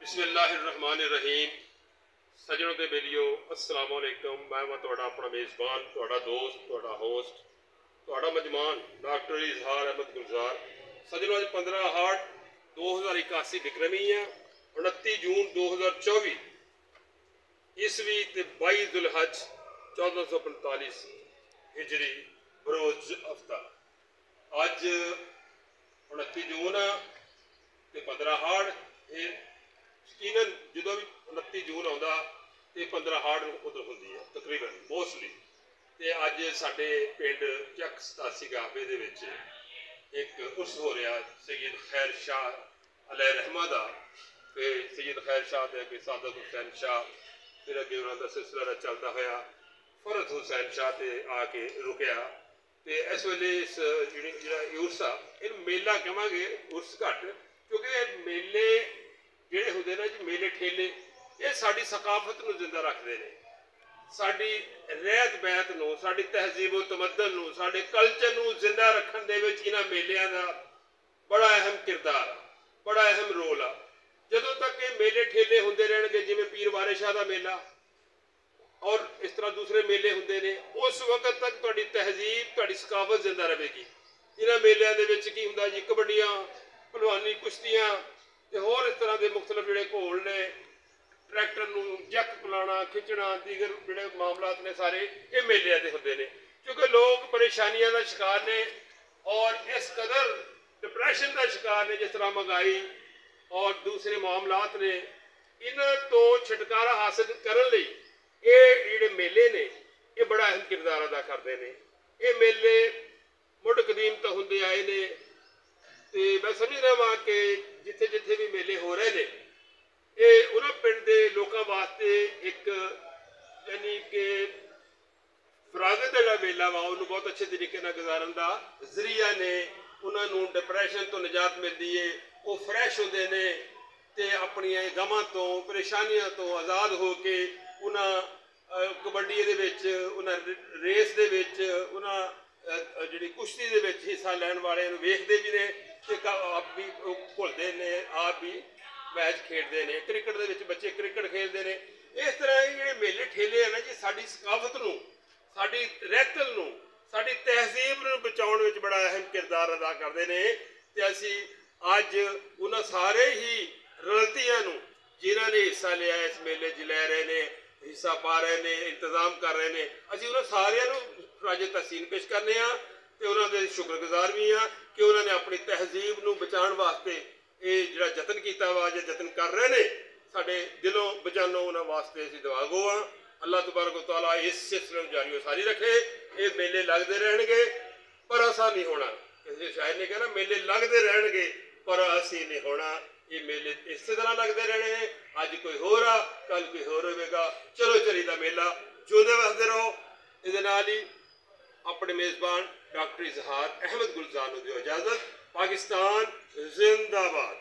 बिस्मिल्लाहिर्रहमानिर्रहीम। सजनों के बेलियो अस्सलाम वालेकुम। मैं तुहाडा अपना मेज़बान, तुहाडा दोस्त, तुहाडा होस्ट, तुहाडा मेजमान डॉक्टर इजहार अहमद गुलजार। सजनों अज 15 हाट 2081 विक्रमी है, 29 जून 2024 ईस्वी ते 22 जुलहज 1445 हिजरी बरोज हफ्ता। अज 29 जून ते 15 हाड़। यकीनन जो भी 29 जून आता तो 15 हाड़ उधर होंगी है तकरीबन मोस्टली। तो अज साढ़े पिंड चक 87 गाबे दे विच एक उर्स हो रहा सैयद खैर शाह अलैह रहमा दा। तो सैयद खैर शाह के अगे सादत हुसैन शाह, फिर अगे उन्होंने सिलसिला चलता होया फरत हुसैन शाह से आके रुकया। तो इस वेले इस उर्स आ इन मेला कहेंगे, उर्स घट, क्योंकि मेले ਜਿਹੜੇ ਹੁੰਦੇ ਨੇ ਜੀ मेले ठेले ये साड़ी सकाफत ਨੂੰ जिंदा रखते हैं, साड़ी रहत बैत ਨੂੰ, साड़ी तहजीब व तमद्दन ਨੂੰ, साढ़े कल्चर ਨੂੰ जिंदा रखने ਦੇ ਵਿੱਚ ਇਹਨਾਂ ਮੇਲਿਆਂ ਦਾ बड़ा अहम किरदार, बड़ा अहम रोल आ। ਜਦੋਂ तक ये मेले ठेले ਹੁੰਦੇ ਰਹਿਣਗੇ, जिमें पीर वारे शाह ਦਾ मेला और इस तरह दूसरे मेले ਹੁੰਦੇ ਨੇ, उस वक्त तक ਤੁਹਾਡੀ तहजीब, ਤੁਹਾਡੀ सकाफत जिंदा रहेगी। ਇਹਨਾਂ ਮੇਲਿਆਂ ਦੇ ਵਿੱਚ ਕੀ ਹੁੰਦਾ जी, कबड्डियां, भलवानी, कुश्तियां ते होर इस तरह के मुख्तलिफ जोड़े घोल ने, ट्रैक्टर में जक पिलाना, खिंचना, दीगर जोड़े मामलात ने सारे ये मेलिया के होंगे ने। क्योंकि लोग परेशानियों का शिकार ने और इस कदर डिप्रैशन का शिकार ने, जिस तरह महंगाई और दूसरे मामलात ने, इन्हों तो छुटकारा हासिल करने लई ये जोड़े मेले ने ये बड़ा अहम किरदार अदा करते हैं। ये मेले मुढ़ कदीम तो होंगे आए ने। तो मैं समझदा वा कि जिथे जिथे भी मेले हो रहे हैं ये उन्होंने पिंड के लोगों वास्ते एक यानी कि फरागत का जो मेला वा उन्होंने बहुत अच्छे तरीके गुजारन का जरिया ने। उन्होंने डिप्रैशन तो निजात मिलती है, वो फ्रैश होंगे ने ते अपनी गमां तो परेशानियों तो आज़ाद हो के उन्हें कबड्डी दे विच, उन्हें रेस दे विच, उन्हें जी कुश्ती दे विच हिस्सा लैन वाले वेखते भी ने, आप भी भुलते ने, आप भी मैच खेडते हैं। क्रिकेट दे विच बच्चे क्रिकेट खेलते हैं। इस तरह ये मेले ठेले है ना जी, साड़ी सकाफत नूं, साड़ी रहतल नूं, साड़ी तहजीब नूं बचाउण विच बड़ा अहम किरदार अदा करते हैं। तो असी अज उन्हां सारे ही रलतियां नूं जिन्हां ने हिस्सा लिया इस मेले च लै रहे हैं, हिस्सा पा रहे हैं, इंतजाम कर रहे हैं, असी उन्हां सारियां नूं राजे तहसीन पेश करने हैं। तो उन्होंने शुक्रगुजार भी हाँ कि उन्होंने अपनी तहजीब को बचाने वास्ते ये जो जतन किया वा जो जतन कर रहे हैं, साढ़े दिलों बजानों उन्होंने वास्ते असीं दुआ गो हाँ। अल्लाह तबारक तआला इस सिलसिले में जारी सारी रखे। ये मेले लगते रहेंगे पर असा नहीं होना। किसी शायर ने कहना मेले लगते रहेंगे पर असी नहीं होना। ये मेले इस तरह लगते रहने हैं, अज कोई हो रहा कल कोई होर होगा। चलो चली दा मेला जोदे वसदे रहो। ये अपने मेज़बान डॉक्टर इजहार अहमद गुलजार को दियो इजाजत। पाकिस्तान जिंदाबाद।